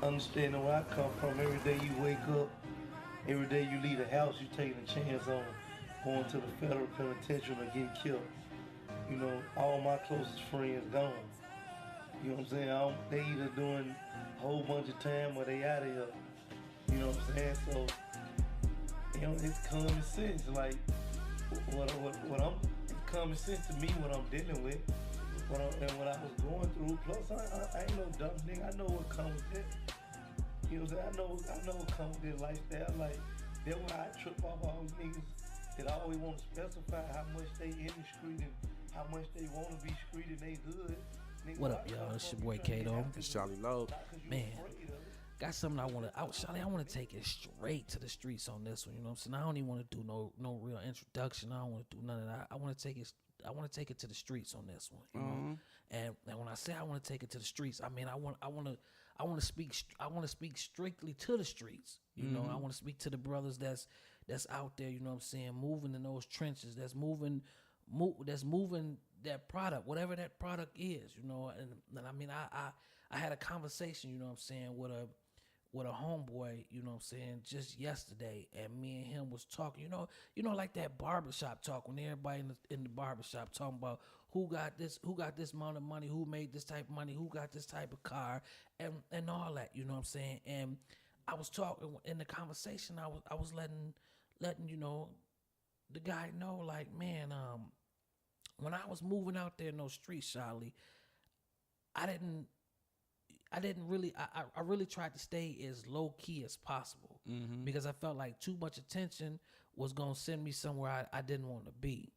understanding where I come from, every day you wake up, every day you leave the house, you taking a chance on going to the federal penitentiary or getting killed. You know, all my closest friends gone. You know what I'm saying? They either doing a whole bunch of time or they out of here. You know what I'm saying? So, you know, it's common sense. Like, what I'm, it's common sense to me what I'm dealing with. And what I was going through. Plus, I ain't no dumb nigga. I know what comes with it. You know what I'm saying? I know what comes with this lifestyle. Like, that's why I trip off all these niggas that always want to specify how much they in the street and how much they want to be street in they hood. Nigga, What up, y'all? It's your boy Kato. It's Charlie Lowe. Man, got something I want to. Charlie, I want to take it straight to the streets on this one. You know what I'm saying? I don't even want to do no real introduction. I don't want to do none of that. I want to take it. I want to take it to the streets on this one. You know? And when I say I want to take it to the streets, I mean I want to speak strictly to the streets. You know, I want to speak to the brothers that's out there. You know what I'm saying? Moving in those trenches. That's moving that product, whatever that product is. You know, and I mean I had a conversation. You know what I'm saying with a homeboy, you know what I'm saying, just yesterday, and me and him was talking, you know, like that barbershop talk, when everybody in the barbershop talking about who got this amount of money, who made this type of money, who got this type of car, and all that, you know what I'm saying. And I was talking in the conversation, I was letting you know, the guy know, like, man, when I was moving out there in those streets, Charlie, I really tried to stay as low key as possible because I felt like too much attention was gonna send me somewhere I didn't want to be.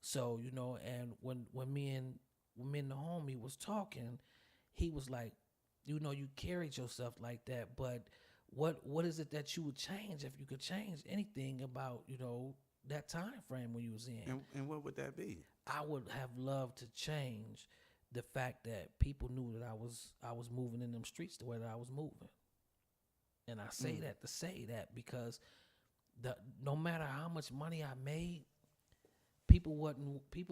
So, you know, and when me and the homie was talking, he was like, you know, you carried yourself like that, but what is it that you would change if you could change anything about, you know, that time frame when you was in? And what would that be? I would have loved to change the fact that people knew that I was moving in them streets the way that I was moving. And I say that to say that because no matter how much money I made, people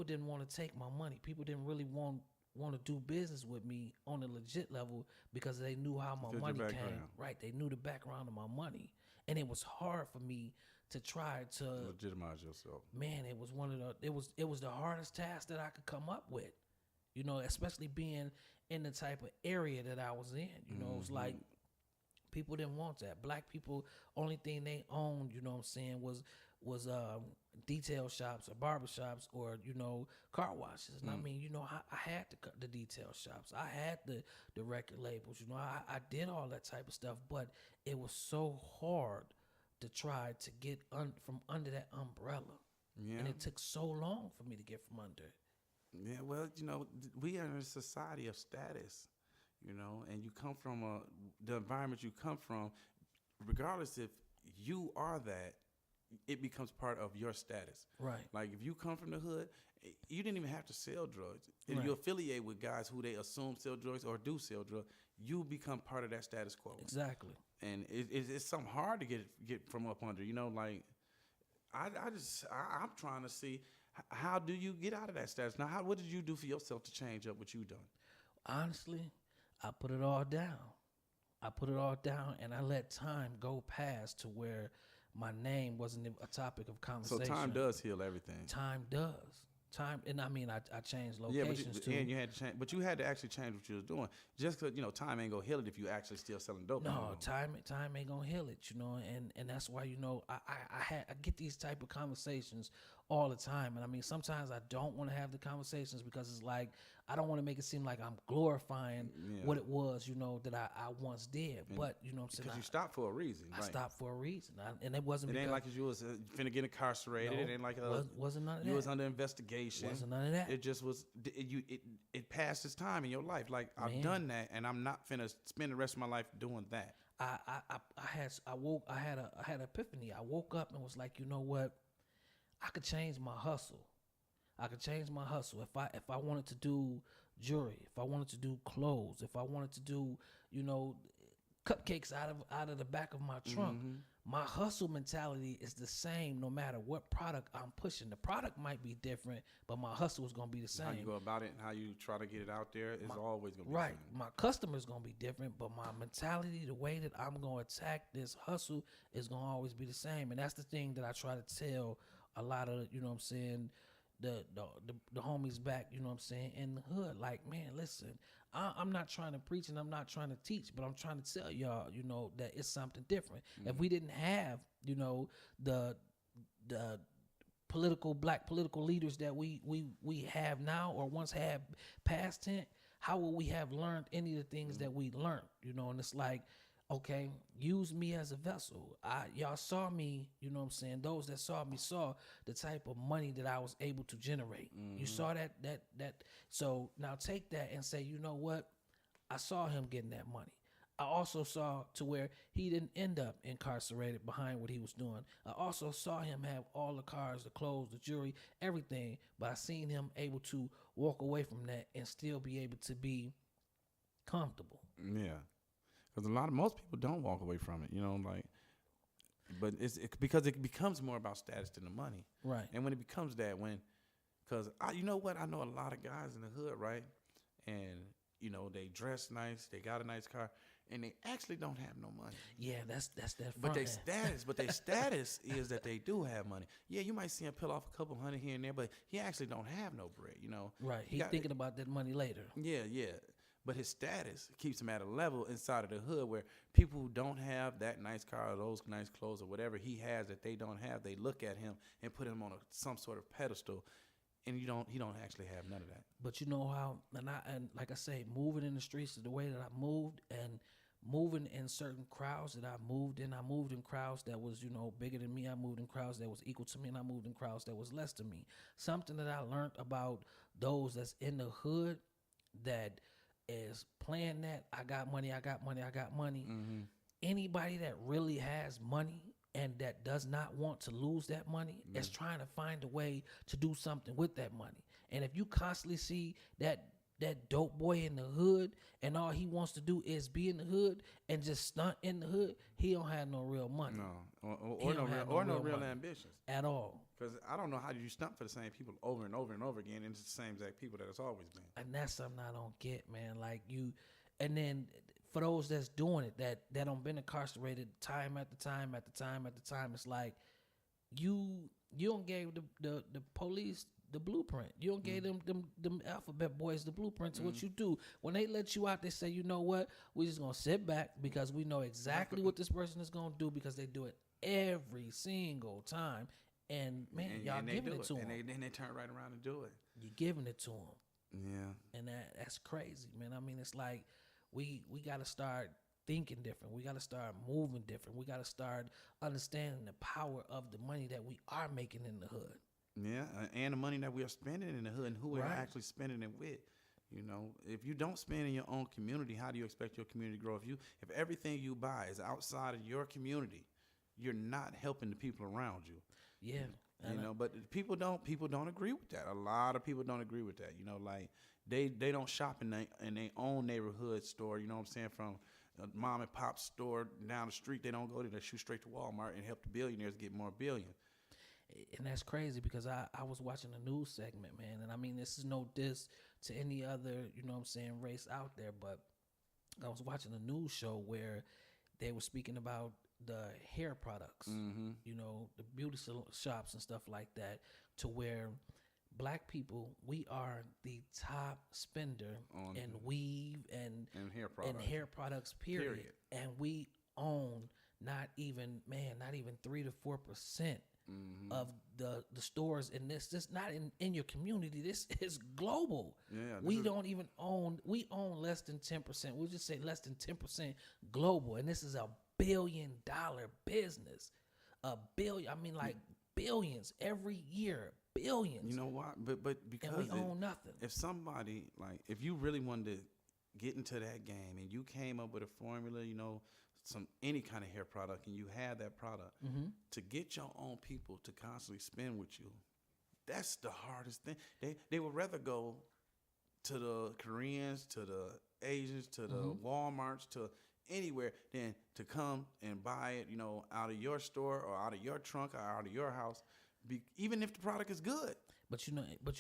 didn't want to take my money. People didn't really want to do business with me on a legit level because they knew how my money came. Right, they knew the background of my money. And it was hard for me to try to legitimize yourself. Man, it was the hardest task that I could come up with. You know, especially being in the type of area that I was in. You know, it's like people didn't want that. Black people, only thing they owned, you know what I'm saying, was detail shops or barbershops or, you know, car washes. And I mean, you know, I had the detail shops. I had the record labels. You know, I did all that type of stuff. But it was so hard to try to get from under that umbrella. Yeah. And it took so long for me to get from under it. Yeah, well, you know, we are in a society of status, you know, and you come from the environment you come from, regardless if you are that, it becomes part of your status. Right. Like if you come from the hood, you didn't even have to sell drugs. If right. you affiliate with guys who they assume sell drugs or do sell drugs, you become part of that status quo. Exactly. And it's something hard to get from up under, you know, like I'm trying to see. How do you get out of that status? Now, what did you do for yourself to change up what you done? Honestly, I put it all down. And I let time go past to where my name wasn't a topic of conversation. So time does heal everything. Time does. And I mean, I changed locations too. And you had to change, but you had to actually change what you was doing. Just because, you know, time ain't gonna heal it if you actually still selling dope. No, time ain't gonna heal it, you know. And that's why, you know, I get these type of conversations all the time. And I mean, sometimes I don't want to have the conversations because it's like I don't want to make it seem like I'm glorifying what it was, you know, that I once did. But you know what I'm saying? Because you stopped for a reason. I stopped for a reason, and it wasn't. It ain't like you was finna get incarcerated. No, it ain't like wasn't none of that. You was under investigation. Wasn't none of that. It just was. It passed its time in your life. Like I've done that, and I'm not finna spend the rest of my life doing that. I had an epiphany. I woke up and was like, you know what? I could change my hustle. If I wanted to do jewelry, if I wanted to do clothes, if I wanted to do, you know, cupcakes out of the back of my trunk. My hustle mentality is the same no matter what product I'm pushing. The product might be different, but my hustle is gonna be the same. How you go about it and how you try to get it out there is always gonna be right. the same. My customer's gonna be different, but my mentality, the way that I'm gonna attack this hustle is gonna always be the same. And that's the thing that I try to tell a lot of, you know what I'm saying, the homies back, you know what I'm saying, in the hood. Like, man, listen, I'm not trying to preach and I'm not trying to teach, but I'm trying to tell y'all, you know, that it's something different. If we didn't have, you know, the black political leaders that we have now or once had past tense, how would we have learned any of the things that we learned, you know? And it's like, okay, use me as a vessel. Y'all saw me, you know what I'm saying? Those that saw me saw the type of money that I was able to generate. You saw that. So now take that and say, you know what? I saw him getting that money. I also saw to where he didn't end up incarcerated behind what he was doing. I also saw him have all the cars, the clothes, the jewelry, everything. But I seen him able to walk away from that and still be able to be comfortable. Yeah. Because most people don't walk away from it, you know, like, but it's because it becomes more about status than the money. Right. And when it becomes that, because you know what, I know a lot of guys in the hood, right? And, you know, they dress nice, they got a nice car, and they actually don't have no money. Yeah, that's that. But their status is that they do have money. Yeah, you might see him peel off a couple hundred here and there, but he actually don't have no bread, you know. Right. He's thinking about that money later. Yeah. But his status keeps him at a level inside of the hood where people who don't have that nice car or those nice clothes or whatever he has that they don't have, they look at him and put him on some sort of pedestal, and he don't actually have none of that. But you know how, and like I say, moving in the streets is the way that I moved, and moving in certain crowds that I moved in crowds that was, you know, bigger than me. I moved in crowds that was equal to me, and I moved in crowds that was less than me. Something that I learned about those that's in the hood that is playing that I got money. Mm-hmm. Anybody that really has money and that does not want to lose that money is trying to find a way to do something with that money. And if you constantly see that dope boy in the hood and all he wants to do is be in the hood and just stunt in the hood, he don't have no real money. No, or no real ambitions at all. Because I don't know how you stunt for the same people over and over and over again, and it's the same exact people that it's always been. And that's something I don't get, man. Like and then for those that's doing it, that don't been incarcerated time after time, it's like you don't give the police the blueprint. You don't give them alphabet boys the blueprint to what you do. When they let you out, they say, you know what? We're just gonna sit back because we know exactly what this person is gonna do because they do it every single time. And man, y'all giving it to them. And then they turn right around and do it. You're giving it to them. Yeah. And that's crazy, man. I mean, it's like we got to start thinking different. We got to start moving different. We got to start understanding the power of the money that we are making in the hood. Yeah, and the money that we are spending in the hood and who we're actually spending it with. You know, if you don't spend in your own community, how do you expect your community to grow? If everything you buy is outside of your community, you're not helping the people around you. Yeah. You know, but people don't agree with that. A lot of people don't agree with that. You know, like they don't shop in their own neighborhood store, you know what I'm saying, from a mom and pop store down the street. They don't go there. They shoot straight to Walmart and help the billionaires get more billion. And that's crazy because I was watching a news segment, man. And I mean, this is no diss to any other, you know what I'm saying, race out there. But I was watching a news show where they were speaking about the hair products, you know, the beauty shops and stuff like that, to where black people, we are the top spender in weave and hair products, period. And we own not even 3 to 4% of the stores in this. This not in your community. This is global. Yeah, we own less than 10%. We'll just say less than 10% global, and this is a $1 billion business. I mean, like billions every year. Billions. You know why? But because and we own nothing. If somebody, like, if you really wanted to get into that game and you came up with a formula, you know, any kind of hair product, and you had that product, to get your own people to constantly spend with you, that's the hardest thing. They would rather go to the Koreans, to the Asians, to the Walmarts, to anywhere than to come and buy it, out of your store or out of your trunk or out of your house, even if the product is good. But you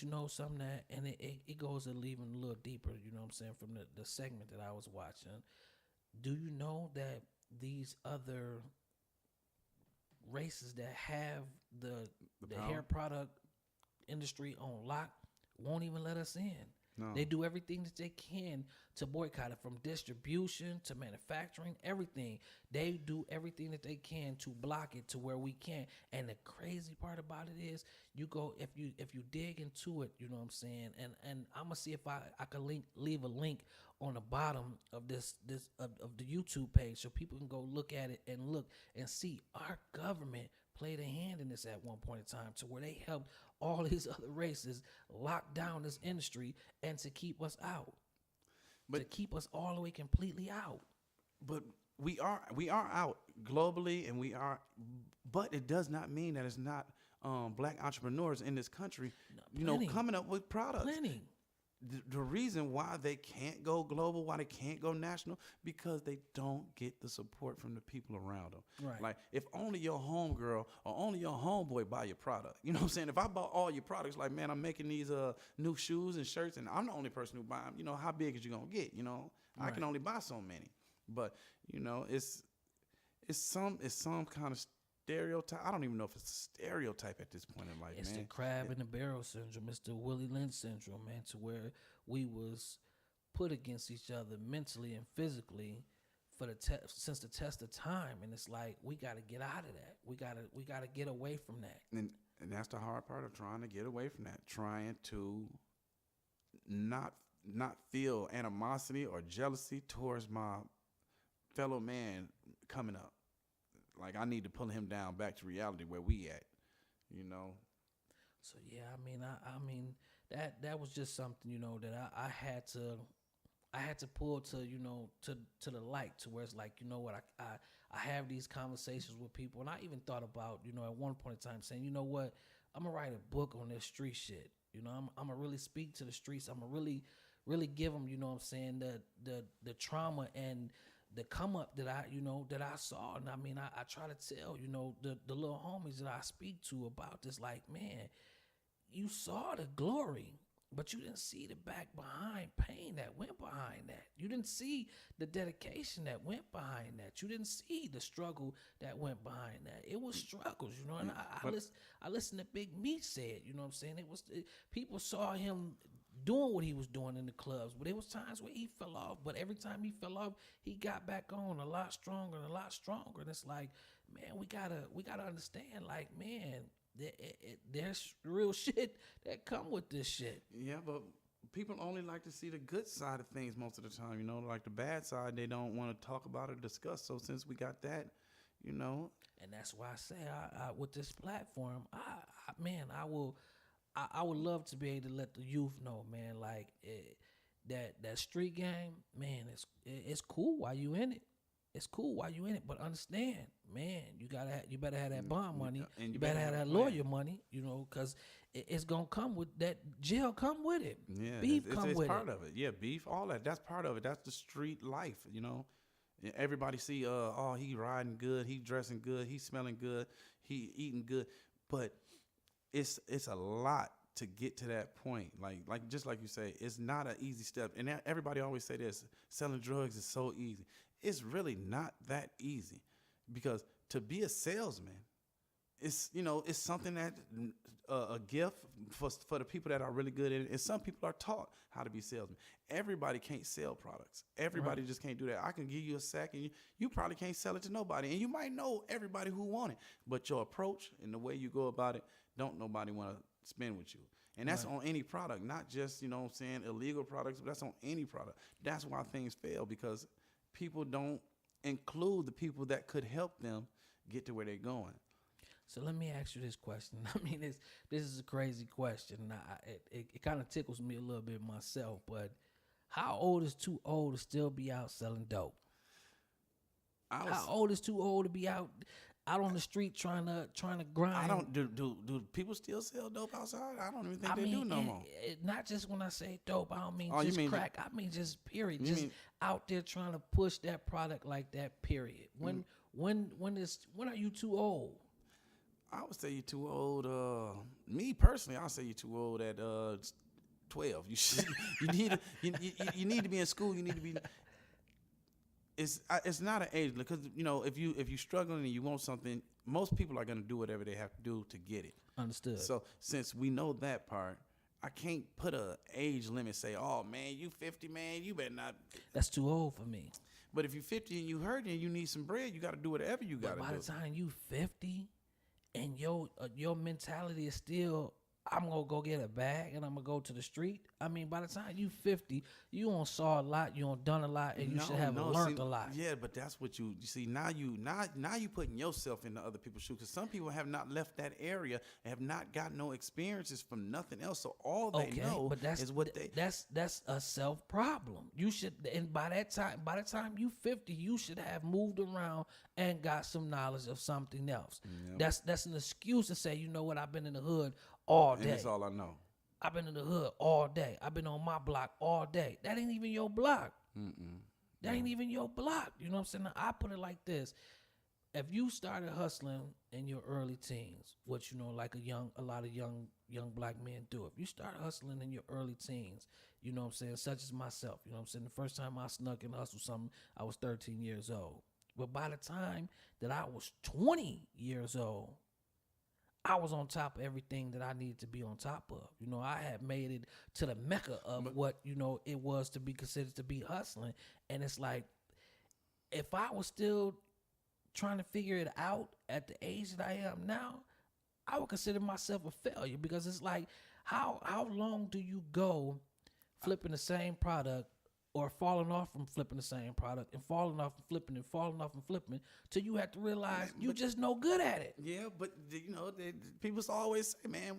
know something that, and it goes a even a little deeper. You know what I'm saying, from the segment that I was watching. Do you know that these other races that have the hair product industry on lock won't even let us in? No. They do everything that they can to boycott it, from distribution to manufacturing, everything. They do everything that they can to block it to where we can't. And the crazy part about it is, you go, if you dig into it, you know what I'm saying. And I'm gonna see if I can leave a link on the bottom of this of the YouTube page so people can go look at it and look and see our government played a hand in this at one point in time, to where they helped all these other races lock down this industry and to keep us out, to keep us all the way completely out. But we are out globally, and but it does not mean that it's not black entrepreneurs in this country, coming up with products. Plenty. The reason why they can't go global, why they can't go national, because they don't get the support from the people around them. Right. Like, if only your homegirl or only your homeboy buy your product. You know what I'm saying? If I bought all your products, like, man, I'm making these new shoes and shirts, and I'm the only person who buy them, how big is you going to get? I can only buy so many. But, it's some kind of stereotype. I don't even know if it's a stereotype at this point in life, it's man. The crab in the barrel syndrome. It's the Willie Lynch syndrome, man, to where we was put against each other mentally and physically for since the test of time. And it's like, we got to get out of that. We got to get away from that. And that's the hard part of trying to get away from that, trying to not feel animosity or jealousy towards my fellow man coming up. Like, I need to pull him down back to reality where we at, So yeah, I mean that was just something, that I had to pull to to the light, to where it's like, what, I have these conversations with people, and I even thought about, at one point in time, saying, you know what, I'm gonna write a book on this street shit. I'm gonna really speak to the streets. I'm gonna really give them, what I'm saying, the trauma and the come up that I saw. And I try to tell, the little homies that I speak to about this, like, man, you saw the glory, but you didn't see the back behind pain that went behind that. You didn't see the dedication that went behind that. You didn't see the struggle that went behind that. It was struggles, and I listened to Big Meat say it, what I'm saying? People saw him doing what he was doing in the clubs, but there was times where he fell off. But every time he fell off, he got back on a lot stronger and a lot stronger. And it's like, man, we gotta understand, like, man, there's real shit that come with this shit. Yeah, but people only like to see the good side of things most of the time. Like the bad side, they don't want to talk about or discuss. So since we got that, and that's why I say, I with this platform, I would love to be able to let the youth know, man, like, that street game, man, it's cool while you in it. It's cool while you in it, but understand, man, you better have that bond money, and you better have that lawyer money, because it's gonna come with that. Jail come with it. Yeah, beef come with it. It's part of it. Yeah, beef, all that. That's part of it. That's the street life. Everybody see, he riding good, he dressing good, he smelling good, he eating good, but it's a lot to get to that point. Like just like you say, it's not an easy step. And everybody always say this: selling drugs is so easy. It's really not that easy, because to be a salesman, it's something that a gift for the people that are really good at it. And some people are taught how to be salesmen. Everybody can't sell products. Everybody just can't do that. I can give you a sack, and you probably can't sell it to nobody. And you might know everybody who want it, but your approach and the way you go about it, don't nobody want to spend with you. And that's on any product, not just, illegal products, but that's on any product. That's why things fail, because people don't include the people that could help them get to where they're going. So let me ask you this question. This is a crazy question. It kind of tickles me a little bit myself, but how old is too old to still be out selling dope? How old is too old to be out out on the street trying to grind. I don't do people still sell dope outside? I don't even think they do no more. Not just when I say dope, I don't mean Oh, you just mean crack. I mean just period. You Just mean- out there trying to push that product like that. Period. When are you too old? I would say you're too old. Me personally, I'll say you're too old at 12. You should. You need to be in school. You need to be. It's not an age because if you're struggling and you want something, most people are gonna do whatever they have to do to get it. Understood. So since we know that part, I can't put a age limit. Say, oh man, you 50, man, you better not. That's too old for me. But if you're 50 and you hurting and you need some bread, you got to do whatever you got to do. By the time you 50, and your mentality is still, I'm gonna go get a bag and I'm gonna go to the street. I mean, by the time you 50, you done saw a lot, you done done a lot, and you should have learned a lot. Yeah, but that's what you see. Now you putting yourself into other people's shoes because some people have not left that area and have not got no experiences from nothing else. So all they know is what they. That's a self problem. You should, and by the time you 50, you should have moved around and got some knowledge of something else. Yep. That's an excuse to say, you know what, I've been in the hood all day. And that's all I know. I've been in the hood all day. I've been on my block all day. That ain't even your block. That ain't even your block. You know what I'm saying? Now, I put it like this. If you started hustling in your early teens, which, like a lot of young black men do, if you started hustling in your early teens, you know what I'm saying, such as myself, you know what I'm saying, the first time I snuck and hustled something, I was 13 years old. But by the time that I was 20 years old, I was on top of everything that I needed to be on top of. I had made it to the mecca of what, it was to be considered to be hustling. And it's like, if I was still trying to figure it out at the age that I am now, I would consider myself a failure because it's like, how long do you go flipping the same product or falling off from flipping the same product and falling off and flipping and falling off and flipping till you have to realize you just no good at it. Yeah, but people always say, man,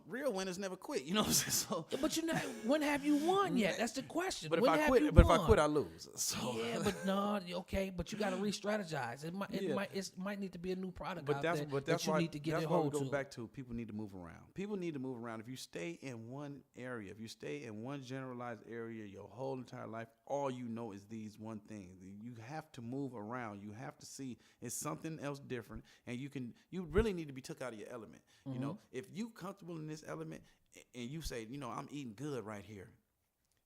real winners never quit. You know what I'm saying? So, but when have you won yet? That's the question. But when if I quit, I lose. So. Yeah, but no, okay, but you got to re-strategize. It might need to be a new product out there that you need to get a hold to. Go back to people need to move around. People need to move around. If you stay in one area, if you stay in one generalized area your whole entire life, all you know is these one thing. You have to move around. You have to see it's something else different, and you really need to be took out of your element. Mm-hmm. If you comfortable in this element, and you say, I'm eating good right here.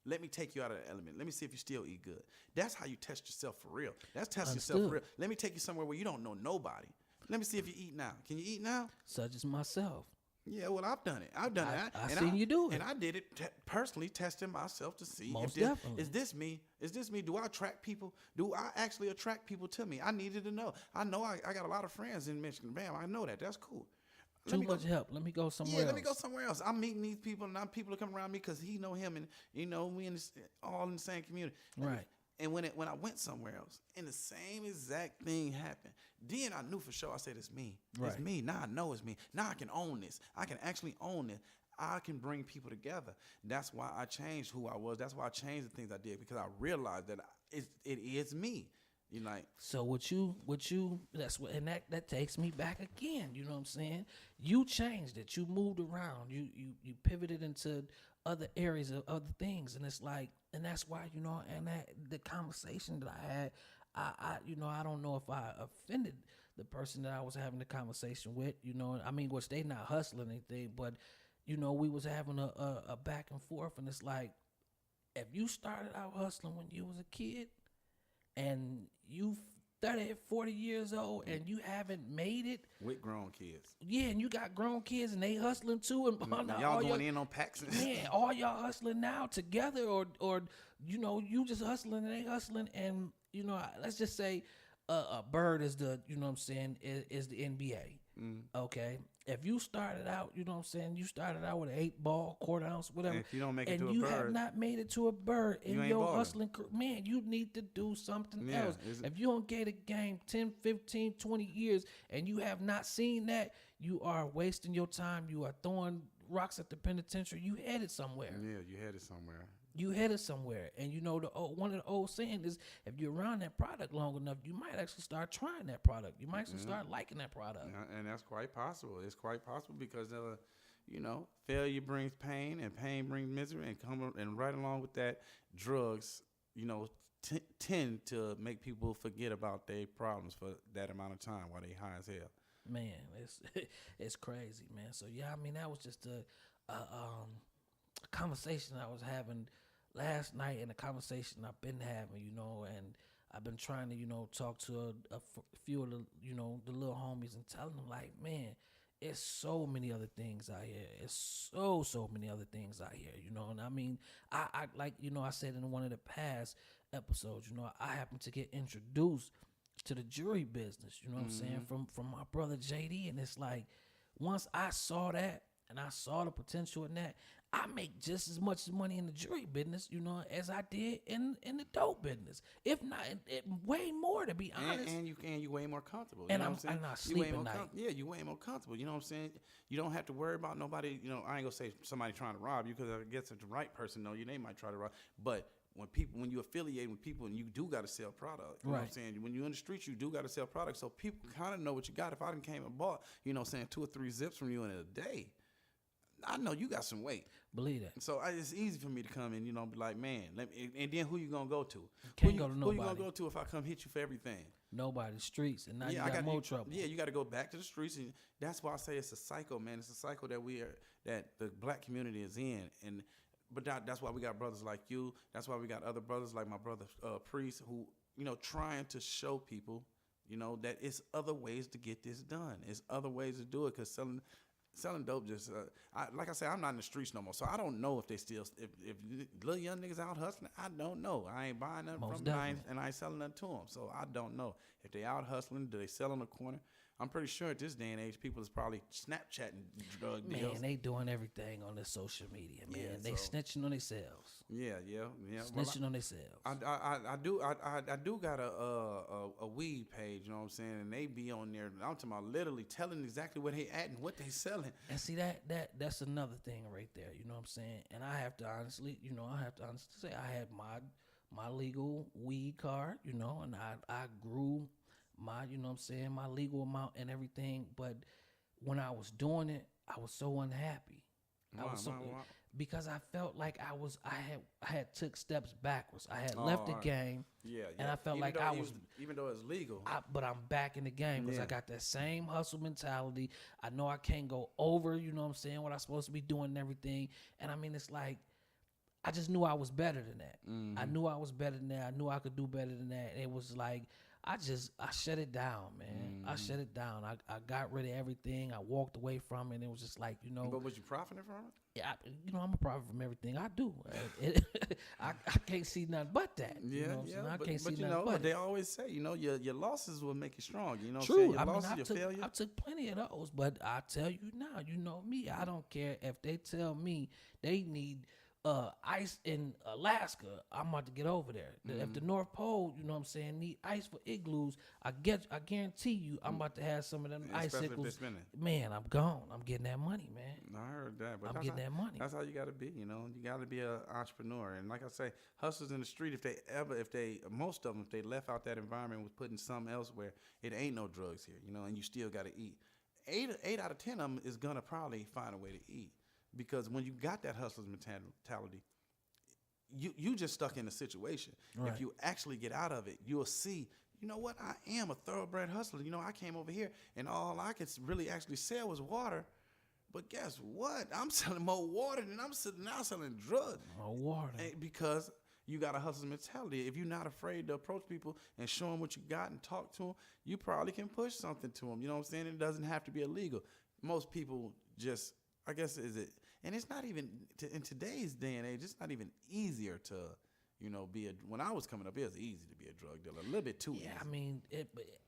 Let me take you out of the element. Let me see if you still eat good. That's how you test yourself for real. That's testing yourself for real. Let me take you somewhere where you don't know nobody. Let me see if you eat now. Can you eat now? Such as myself. Yeah, well, I've done it. I've seen you do it. And I did it personally, testing myself to see definitely. Is this me? Is this me? Do I attract people? Do I actually attract people to me? I needed to know. I know I got a lot of friends in Michigan. Bam, I know that. That's cool. Too much help. Let me go somewhere else. Let me go somewhere else. I'm meeting these people, and people are coming around me because he know him, and we all in the same community. Right. And when I went somewhere else, and the same exact thing happened, then I knew for sure. I said, it's me. Right. It's me. Now I know it's me. Now I can own this. I can actually own it. I can bring people together. That's why I changed who I was. That's why I changed the things I did, because I realized that it is me. So what you that's what, and that takes me back again. You know what I'm saying? You changed it. You moved around. You pivoted into other areas of other things, and it's like, and that's why and that the conversation that I had, I don't know if I offended the person that I was having the conversation with. I mean, which they not hustling anything, but we was having a back and forth, and it's like, if you started out hustling when you was a kid, and you 30, 40 years old, and you haven't made it with grown kids. Yeah, and you got grown kids, and they hustling too, and y'all going in on packs. Man, all y'all hustling now together, or you just hustling and they hustling, and let's just say a bird is the is the NBA. Okay, if you started out, you started out with an 8-ball, quarter ounce, whatever. And if you don't make it to a bird, and you have not made it to a bird in your hustling, man, you need to do something else. If you don't get a game 10, 15, 20 years and you have not seen that, you are wasting your time. You are throwing rocks at the penitentiary. You headed somewhere. Yeah, you headed somewhere. you headed somewhere. And one of the old saying is, if you're around that product long enough, you might actually start trying that product. You might actually start liking that product. And that's quite possible. It's quite possible because, failure brings pain, and pain brings misery, and right along with that, drugs, tend to make people forget about their problems for that amount of time while they high as hell. Man, it's crazy, man. So yeah, I mean, that was just a conversation I was having last night, and a conversation I've been having, and I've been trying to, talk to a few of the, the little homies, and telling them, like, man, it's so many other things out here. It's so many other things out here, and I mean, I like, I said in one of the past episodes, I happened to get introduced to the jury business, you know what I'm saying, from my brother JD, and it's like, once I saw that, and I saw the potential in that, I make just as much money in the jury business, as I did in the dope business. If not, way more, to be honest. And you way more comfortable. And I'm not sleeping at night. You way more comfortable. You know what I'm saying? You don't have to worry about nobody. I ain't gonna say somebody trying to rob you, because I guess if the right person know you, they might try to rob. But when you affiliate with people, and you do got to sell product, you know what I'm saying? When you're in the streets, you do got to sell product, so people kind of know what you got. If I done came and bought, 2 or 3 zips from you in a day, I know you got some weight. Believe that. So it's easy for me to come in, be like, man, and then who you gonna go to? Can't go to nobody. Who you gonna go to if I come hit you for everything? Nobody. Streets, and now you got more trouble. Yeah, you got to go back to the streets, and that's why I say it's a cycle, man. It's a cycle that the black community is in, but that's why we got brothers like you. That's why we got other brothers like my brother Priest, who trying to show people, that it's other ways to get this done. It's other ways to do it, because selling dope just like I said, I'm not in the streets no more, so I don't know if they still if little young niggas out hustling. I don't know. I ain't buying nothing from them, and I ain't selling nothing to them, so I don't know if they out hustling. Do they sell on the corner? I'm pretty sure at this day and age, people is probably Snapchatting drug deals. Man, they doing everything on the social media, man. Yeah, they snitching on themselves. Yeah. Snitching on themselves. I do got a weed page, you know what I'm saying, and they be on there. I'm talking about literally telling exactly where they at and what they selling. And see, that's another thing right there, you know what I'm saying. And I have to honestly say, I had my legal weed card, and I grew my, my legal amount and everything. But when I was doing it, I was so unhappy. Why? Because I felt like I had took steps backwards. I had left the game. Yeah. And I felt even like I was, even though it's legal. but I'm back in the game, because I got that same hustle mentality. I know I can't go over, what I'm saying, what I'm supposed to be doing and everything. And I mean, it's like, I just knew I was better than that. I knew I was better than that. I knew I could do better than that. And it was like, I shut it down, man. I shut it down. I got rid of everything. I walked away from it. And it was just like, But was you profiting from it? Yeah, I'm a profit from everything I do. I can't see nothing but that. Yeah, I can't see nothing but but they it. always say, your losses will make you strong. You know what True. I'm saying? Your losses, your failure. I took plenty of those, but I tell you now, you know me. I don't care if they tell me they need ice in Alaska. I'm about to get over there. If the North Pole, need ice for igloos, I guarantee you, I'm about to have some of them icicles. Man, I'm gone. I'm getting that money, man. I heard that, but I'm getting that money. That's how you got to be. You got to be an entrepreneur. And like I say, hustlers in the street, most of them, if they left out that environment, was putting something else where it ain't no drugs here, and you still got to eat. 8 out of 10 of them is gonna probably find a way to eat. Because when you got that hustler's mentality, you just stuck in a situation. Right. If you actually get out of it, you'll see, you know what, I am a thoroughbred hustler. I came over here, and all I could really actually sell was water. But guess what? I'm selling more water than I'm now selling drugs. More water. Because you got a hustler's mentality. If you're not afraid to approach people and show them what you got and talk to them, you probably can push something to them. You know what I'm saying? It doesn't have to be illegal. Most people just, I guess, and it's not even, in today's day and age, it's not even easier to, when I was coming up, it was easy to be a drug dealer, a little bit too easy. Yeah, I mean,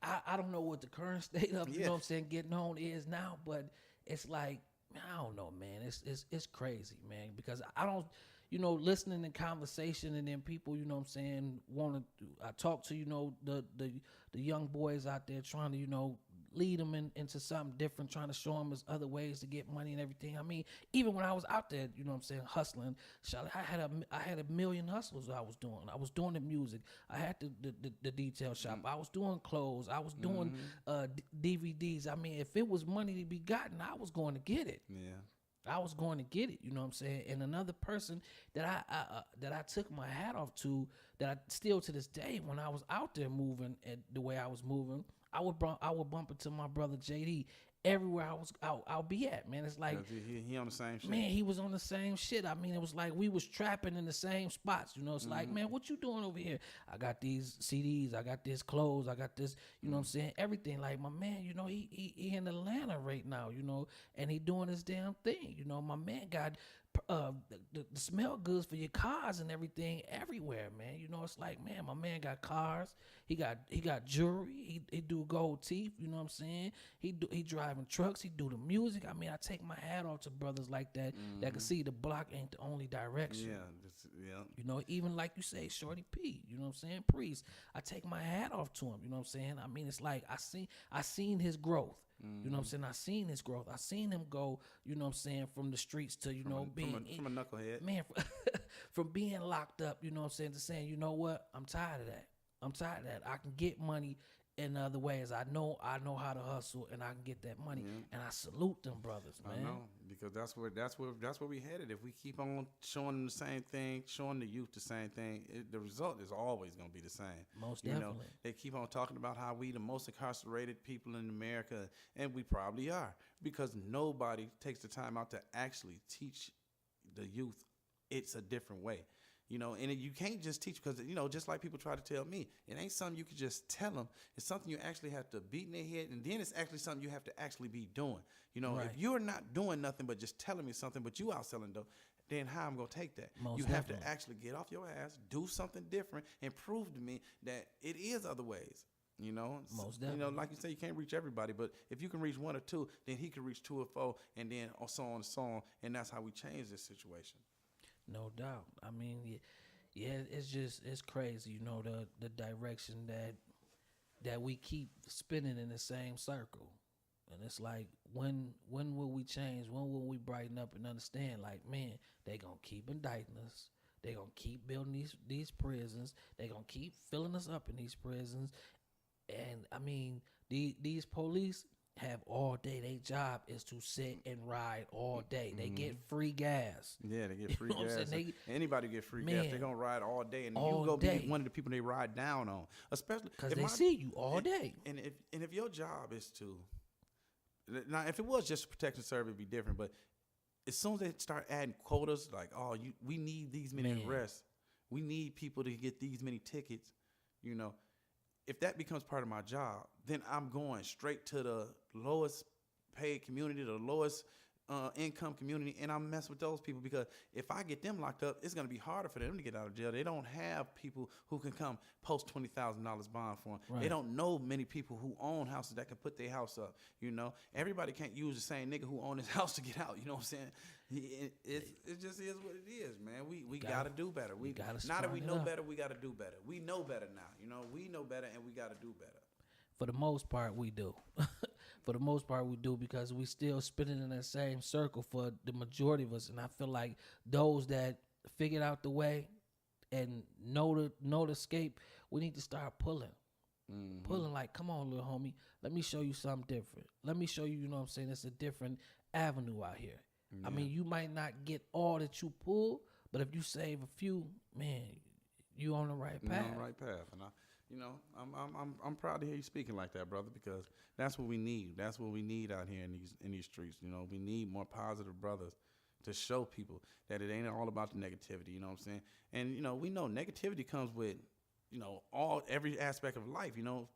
I don't know what the current state of, you know what I'm saying, getting on is now, but it's like, I don't know, man. It's crazy, man, because I don't, listening to conversation, and then people, you know what I'm saying, I talk to, the young boys out there trying to, lead them into something different, trying to show them there's other ways to get money and everything. I mean, even when I was out there, you know what I'm saying, hustling, I had a million hustles I was doing. I was doing the music. I had the detail shop. I was doing clothes. I was doing DVDs. I mean, if it was money to be gotten, I was going to get it. Yeah. I was going to get it, you know what I'm saying? And another person that I took my hat off to, that I still to this day, when I was out there moving and the way I was moving, I would bump into my brother JD everywhere I'll be at, man. It's like he on the same shit. Man, he was on the same shit. I mean, it was like we was trapping in the same spots. You know, it's like, man, what you doing over here? I got these CDs, I got this clothes, I got this, you know what I'm saying? Everything. Like, my man, you know, he in Atlanta right now, you know, and he doing his damn thing. You know, my man got the smell goods for your cars and everything everywhere, man. You know, it's like, man, my man got cars. He got jewelry. He do gold teeth. You know what I'm saying? He driving trucks. He do the music. I mean, I take my hat off to brothers like that that can see the block ain't the only direction. Yeah. You know, even like you say, Shorty P. You know what I'm saying? Priest. I take my hat off to him. You know what I'm saying? I mean, it's like I seen his growth. You know what I'm saying? I seen his growth. I seen him go, you know what I'm saying, from the streets to, you know, being from a knucklehead. Man, from being locked up, you know what I'm saying, to saying, you know what, I'm tired of that. I'm tired of that. I can get money in other ways. I know how to hustle and I can get that money. And I salute them brothers, man. I know, because that's where we headed. If we keep on showing them the same thing, showing the youth the same thing, the result is always going to be the same. Most definitely. You know, they keep on talking about how we the most incarcerated people in America, and we probably are, because nobody takes the time out to actually teach the youth it's a different way. You know, and you can't just teach because, you know, just like people try to tell me, it ain't something you can just tell them. It's something you actually have to beat in their head, and then it's actually something you have to actually be doing. You know, Right. If you're not doing nothing but just telling me something, but you out selling dope, then how I'm going to take that? Most you have definitely. to actually get off your ass, do something different, and prove to me that it is other ways. You know, Most You know, definitely. like you say, you can't reach everybody, but if you can reach one or two, then he can reach 2 or 4, and then so on and so on, and that's how we change this situation. No doubt. I mean, yeah, it's crazy, you know, the direction that we keep spinning in the same circle. And it's like, when will we change? When will we brighten up and understand, like, man, they gonna keep indicting us. They gonna keep building these prisons. They gonna keep filling us up in these prisons. And I mean, these police have all day. Their job is to sit and ride all day. They get free gas. Yeah, they get free know what I'm gas. saying? Anybody get free Man, gas, they're going to ride all day. And all you go day. be one of the people they ride down on. Especially Because if they see you all day. And if your job is to, now if it was just a protection service, it'd be different. But as soon as they start adding quotas, like, oh, we need these many Man. arrests. We need people to get these many tickets, you know. If that becomes part of my job, then I'm going straight to the lowest paid community, the lowest income community, and I'm messing with those people, because if I get them locked up, it's going to be harder for them to get out of jail. They don't have people who can come post $20,000 bond for them. Right. They don't know many people who own houses that can put their house up. You know, everybody can't use the same nigga who own his house to get out. You know what I'm saying? It just is what it is, man. We got to do better. We gotta now that we smarten know it up. better, we got to do better. We know better now. You know, we know better, and we got to do better. For the most part, we do. For the most part, we do, because we still spinning in that same circle for the majority of us. And I feel like those that figured out the way and know the escape, we need to start pulling. Pulling, like, come on, little homie, let me show you something different. Let me show you, you know what I'm saying, it's a different avenue out here. I mean, you might not get all that you pull, but if you save a few, man, you on the right path. You're on the right path, and I'm proud to hear you speaking like that, brother, because that's what we need. That's what we need out here in these streets. You know, we need more positive brothers to show people that it ain't all about the negativity. You know what I'm saying? And you know, we know negativity comes with, you know, every aspect of life. You know,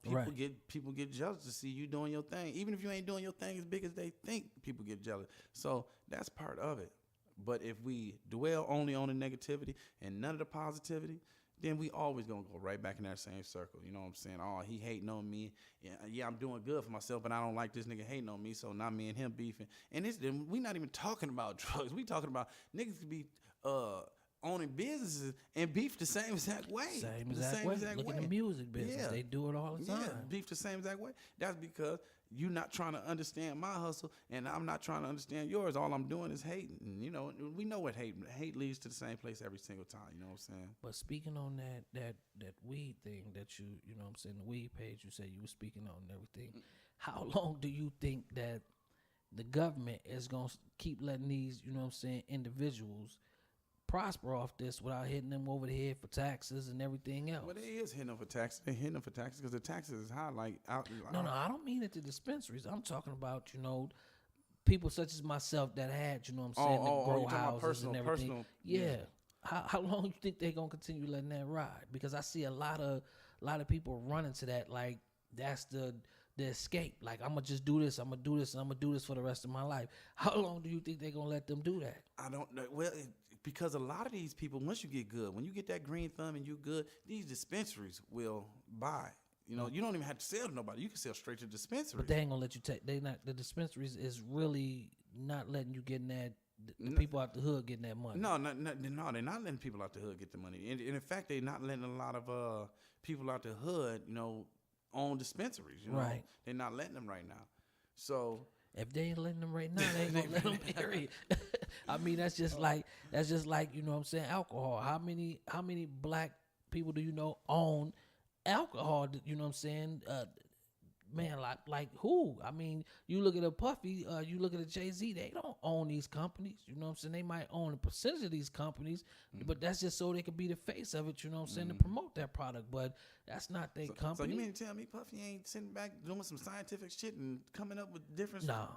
people get jealous to see you doing your thing, even if you ain't doing your thing as big as they think. People get jealous, so that's part of it. But if we dwell only on the negativity and none of the positivity, then we always gonna go right back in that same circle. You know what I'm saying? Oh, he hating on me. Yeah, I'm doing good for myself, but I don't like this nigga hating on me, so now me and him beefing. And we not even talking about drugs. We talking about niggas could be owning businesses and beef the same exact way. Same The exact way. Look at the music business. Yeah. They do it all the time. Yeah, beef the same exact way. That's because you're not trying to understand my hustle, and I'm not trying to understand yours. All I'm doing is hating. And, you know, we know what hate leads to the same place every single time. You know what I'm saying? But speaking on that weed thing that you know what I'm saying, the weed page you said you were speaking on and everything, how long do you think that the government is going to keep letting these, you know what I'm saying, individuals prosper off this without hitting them over the head for taxes and everything else? Well, they is hitting them for taxes. They're hitting them for taxes because the taxes is high. No, I don't mean at the dispensaries. I'm talking about, you know, people such as myself that had, you know what I'm saying, the grow you're talking about houses and everything. personal. Yeah. How long you think they're gonna continue letting that ride? Because I see a lot of people running to that like that's the escape. Like, I'm gonna just do this, I'm gonna do this, and I'm gonna do this for the rest of my life. How long do you think they're gonna let them do that? I don't know. Well, because a lot of these people, once you get good, when you get that green thumb and you good, these dispensaries will buy. You know, you don't even have to sell to nobody. You can sell straight to dispensaries. But they ain't gonna let you take. They not the dispensaries is really not letting you get in that. The people out the hood getting that money. No, they're not letting people out the hood get the money. And in fact, they're not letting a lot of people out the hood, you know, own dispensaries. You know? Right. They're not letting them right now. So if they ain't letting them right now, they ain't gonna let them. Period. I mean, that's just like you know what I'm saying, alcohol. How many black people do you know own alcohol? You know what I'm saying? Man, like who? I mean, you look at a Puffy, you look at a Jay-Z, they don't own these companies. You know what I'm saying? They might own a percentage of these companies, but that's just so they can be the face of it, you know what I'm saying, to promote that product. But that's not their company. So you mean to tell me Puffy ain't sitting back doing some scientific shit and coming up with different No.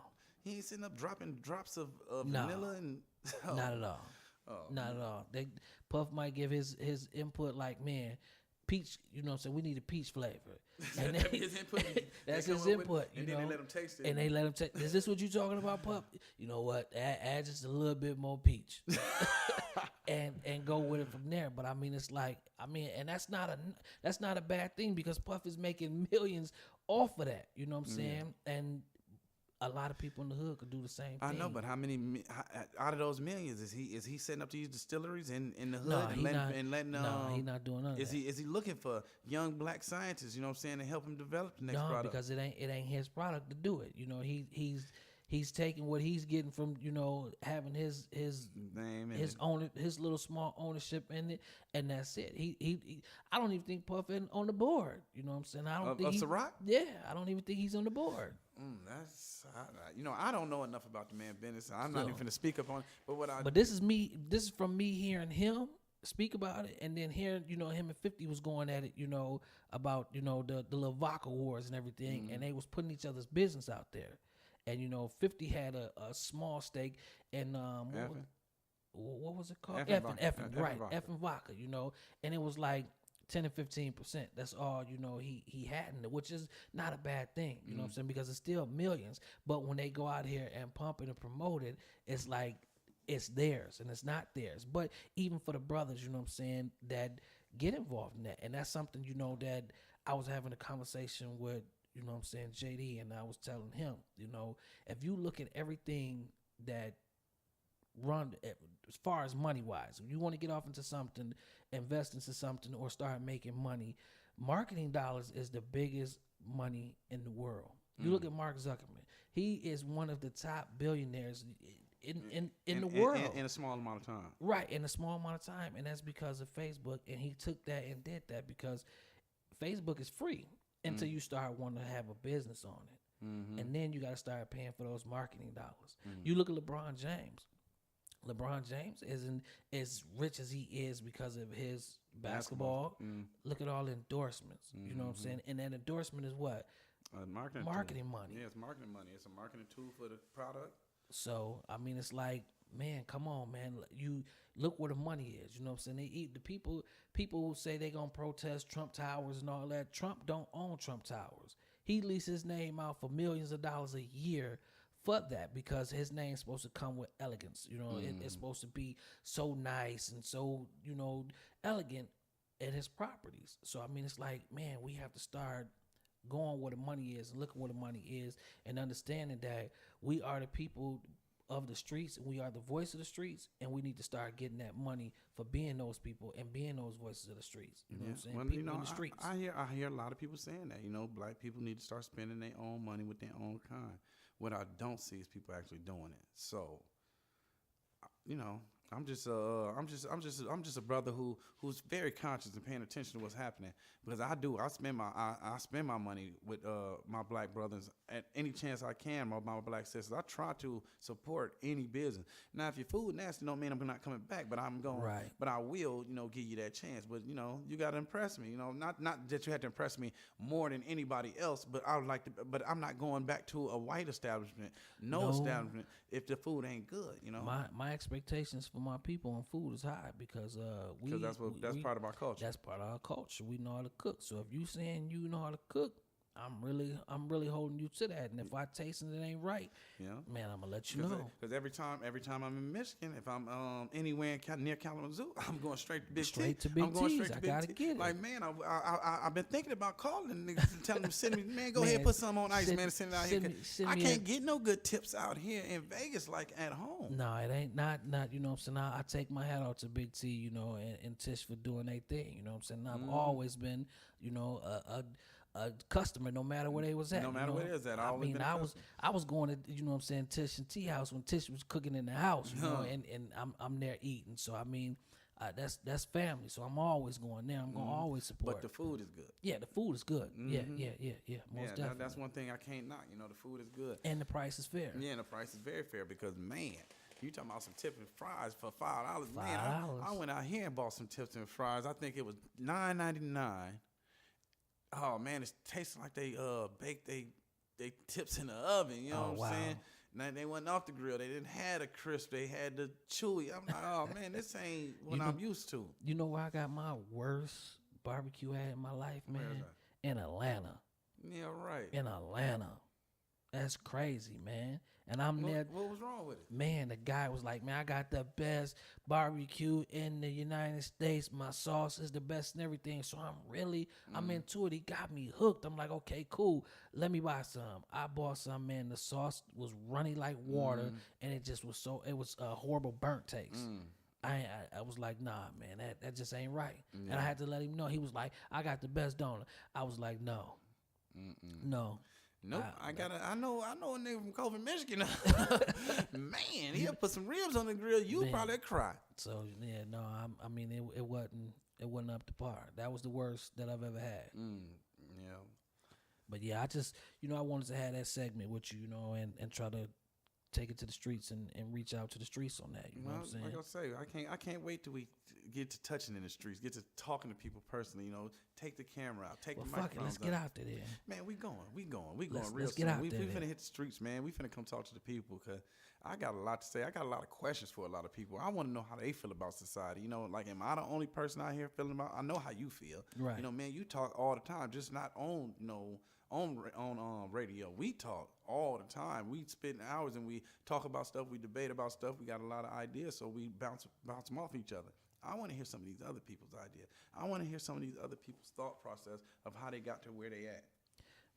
He ain't sitting up dropping drops of vanilla and... Not at all. Not at all. Puff might give his input like, man, peach, you know what I'm saying, we need a peach flavor. And that's his input. That's his input. And then they let him taste it. And they let him taste. Is this what you talking about, Puff? You know what? Add just a little bit more peach, and go with it from there. But I mean, it's like, and that's not a bad thing because Puff is making millions off of that. You know what I'm saying? And a lot of people in the hood could do the same thing. I know, but how many out of those millions is he setting up these distilleries in the hood No, and letting he's not doing none of that. Is he looking for young black scientists, you know what I'm saying, to help him develop the next product? No, because it ain't his product to do it. You know, he's taking what he's getting from, you know, having his name his little small ownership in it, and that's it. He I don't even think Puff is on the board. You know what I'm saying? I don't think Ciroc? Yeah, I don't even think he's on the board. I don't know enough about the man business. I'm not even going to speak up on it. But this is from me hearing him speak about it, and then hearing, you know, him and 50 was going at it, you know, about, you know, the little vodka wars and everything, and they was putting each other's business out there. And, you know, 50 had a small stake in what was it called? Effing vodka, you know, and it was like 10 to 15%. That's all, you know, he had in it, which is not a bad thing, you know what I'm saying, because it's still millions. But when they go out here and pump it and promote it, it's like it's theirs and it's not theirs. But even for the brothers, you know what I'm saying, that get involved in that. And that's something, you know, that I was having a conversation with, you know what I'm saying, JD, and I was telling him, you know, if you look at everything that run as far as money wise, you want to get off into something, invest into something, or start making money, marketing dollars is the biggest money in the world. You look at Mark Zuckerberg, he is one of the top billionaires in the world in a small amount of time. Right, in a small amount of time. And that's because of Facebook, and he took that and did that because Facebook is free until you start wanting to have a business on it. And then you got to start paying for those marketing dollars. You look at LeBron James. LeBron James isn't as rich as he is because of his basketball. Look at all the endorsements. You know what I'm saying? And that endorsement is what? Marketing money. Yeah, it's marketing money. It's a marketing tool for the product. So, I mean, it's like, man, come on, man. You look where the money is. You know what I'm saying? They eat the people who say they going to protest Trump Towers and all that. Trump don't own Trump Towers. He leases his name out for millions of dollars a year for that because his name's supposed to come with elegance. You know, it's supposed to be so nice and so, you know, elegant at his properties. So, I mean, it's like, man, we have to start going where the money is and looking where the money is and understanding that we are the people of the streets. We are the voice of the streets, and we need to start getting that money for being those people and being those voices of the streets. You know what I'm saying? Well, People in the streets. I hear a lot of people saying that. Black people need to start spending their own money with their own kind. What I don't see is people actually doing it. So, I'm just a brother who's very conscious and paying attention to what's happening, because I spend my money with my black brothers at any chance I can, my black sisters. I try to support any business. Now, if your food nasty, don't mean I'm not coming back, but I'm going. Right. But I will, give you that chance. But you got to impress me. Not that you have to impress me more than anybody else, but I would like to. But I'm not going back to a white establishment, no establishment, if the food ain't good. My expectations for my people on food is high because that's part of our culture. That's part of our culture. We know how to cook. So if you saying you know how to cook, I'm really holding you to that. And if I taste and it ain't right, man, I'm gonna let you know. Because every time I'm in Michigan, if I'm anywhere near Kalamazoo, I'm going straight to Big T. I'm going straight to Big T. I gotta get it. Like, man, I've been thinking about calling niggas and telling them, send me, man, go ahead and put something on ice, man, and send it out here. I can't get no good tips out here in Vegas like at home. No, it ain't not. You know what I'm saying? I take my hat off to Big T, and Tish for doing their thing. You know what I'm saying? I've always been, a customer, no matter where they was at. No matter where it is at. I was going to, you know what I'm saying, Tish and T house when Tish was cooking in the house, and I'm there eating. So I mean, that's family. So I'm always going there. I'm gonna always support. But the food is good. Yeah, the food is good. Yeah. Most definitely. That's one thing I can't knock. The food is good. And the price is fair. Yeah, and the price is very fair because, man, you talking about some tips and fries for $5. Man, I went out here and bought some tips and fries. I think it was $9.99. Oh man, it tastes like they baked they tips in the oven. You know what I'm saying? Now they wasn't off the grill. They didn't have the crisp. They had the chewy. I'm like, oh man, this ain't what I'm used to. You know where I got my worst barbecue at in my life, man? In Atlanta. Yeah, right. In Atlanta. That's crazy, man. And I'm there. What was wrong with it? Man, the guy was like, man, I got the best barbecue in the United States. My sauce is the best and everything. So I'm into it. He got me hooked. I'm like, okay, cool. Let me buy some. I bought some, man. The sauce was runny like water. And it just was it was a horrible burnt taste. I was like, nah, man, that just ain't right. Yeah. And I had to let him know. He was like, I got the best donut. I was like, no. No. Nope, I know a nigga from Colvin, Michigan. Man, he'll put some ribs on the grill. You probably cry. So yeah, no, I mean it wasn't up to par. That was the worst that I've ever had. Yeah. But yeah, I just I wanted to have that segment with you, and try to take it to the streets and reach out to the streets on that. You know what I'm saying? Like I say, I can't wait till we get to touching in the streets, get to talking to people personally. Take the camera out, take the microphone. Let's get out there. Man, we going real let's soon. Get out we there. We finna hit the streets, man. We finna come talk to the people because I got a lot to say. I got a lot of questions for a lot of people. I want to know how they feel about society. Like, am I the only person out here feeling about? I know how you feel. Right. Man, you talk all the time, just not on on radio. We talk all the time. We spend hours and we talk about stuff. We debate about stuff. We got a lot of ideas, so we bounce them off each other. I want to hear some of these other people's ideas. I want to hear some of these other people's thought process of how they got to where they at.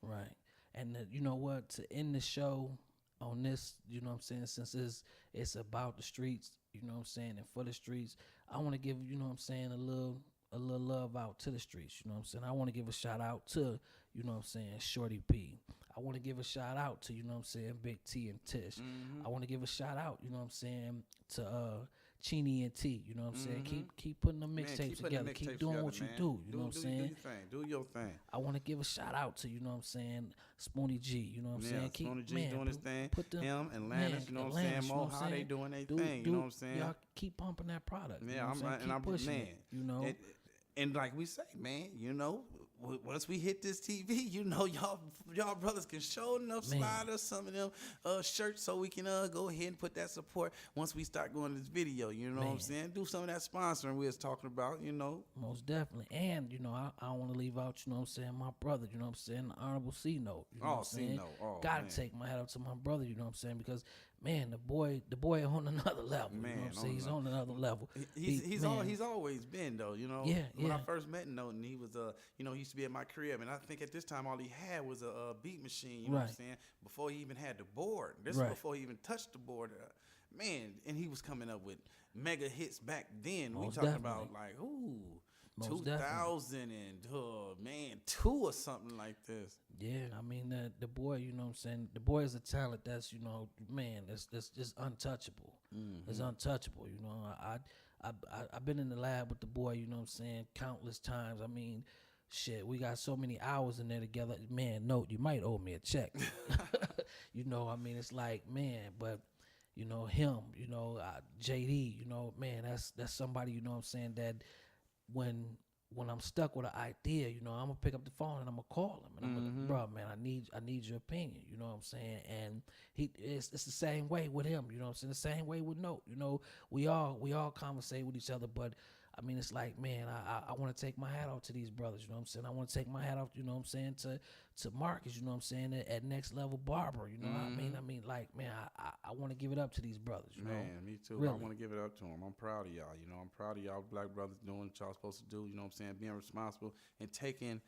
Right. And you know what? To end the show on this, you know what I'm saying, since it's about the streets, you know what I'm saying, and for the streets, I want to give, you know what I'm saying, a little love out to the streets, you know what I'm saying. I want to give a shout out to, you know what I'm saying, Shorty P. I want to give a shout out to, you know what I'm saying, Big T and Tish. I want to give a shout out, you know what I'm saying, to Chini and T, you know what I'm saying? Keep putting the mixtapes together. Keep doing what you do, you know what I'm saying? Do your thing. I want to give a shout out to, you know what I'm saying, Spoony G, you know what I'm saying? Spoony G doing his thing. Him and Lannis, you know what I'm saying? Mo, how they doing their thing, you know what I'm saying? Y'all keep pumping that product. Yeah, I'm pushing it, you know. And like we say, man, once we hit this TV, y'all brothers can show enough slide us some of them shirts so we can go ahead and put that support once we start going to this video. You know what I'm saying? Do some of that sponsoring we was talking about. Most definitely. And I don't want to leave out. You know what I'm saying? My brother. You know what I'm saying? The Honorable C Note. You know what I'm saying? C Note. Gotta take my hat up to my brother. You know what I'm saying? Because man, the boy on another level. Man, You know what I'm saying? He's on another level. He's always been though. Yeah, When I yeah. first met Noten, he was he used to be at my crib, and I think at this time all he had was a beat machine. You know what I'm Right. saying? Before he even had the board. This Right. was before he even touched the board. Man, and he was coming up with mega hits back then. We Most talking definitely. about like Most 2002 or something like this. Yeah, I mean the boy, you know what I'm saying? The boy is a talent that's, man, that's just untouchable. It's untouchable, I've been in the lab with the boy, you know what I'm saying, countless times. I mean, shit, we got so many hours in there together. Man, Note, you might owe me a check. I mean, it's like, man, but him, JD, man, that's somebody, you know what I'm saying, that when I'm stuck with an idea, I'm gonna pick up the phone and I'm gonna call him and I'm gonna, bro, man, I need your opinion, you know what I'm saying? And it's the same way with him, you know what I'm saying? The same way with Note, we all conversate with each other, but I mean, it's like, man, I want to take my hat off to these brothers, you know what I'm saying? I want to take my hat off, you know what I'm saying, to Marcus, you know what I'm saying, at Next Level Barber, you know what I mean? I mean, like, man, I want to give it up to these brothers, you know? Man, me too. Really. I want to give it up to them. I'm proud of y'all. I'm proud of y'all black brothers doing what y'all supposed to do. You know what I'm saying? Being responsible and taking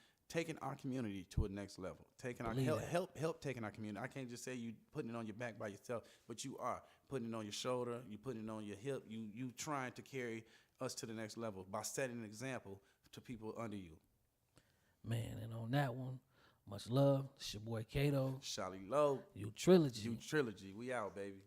our community to a next level. Taking our help taking our community. I can't just say you putting it on your back by yourself, but you are putting it on your shoulder. You putting it on your hip. You trying to carry us to the next level by setting an example to people under you. Man, and on that one, much love. It's your boy Kato. Shally Low. You Trilogy. We out, baby.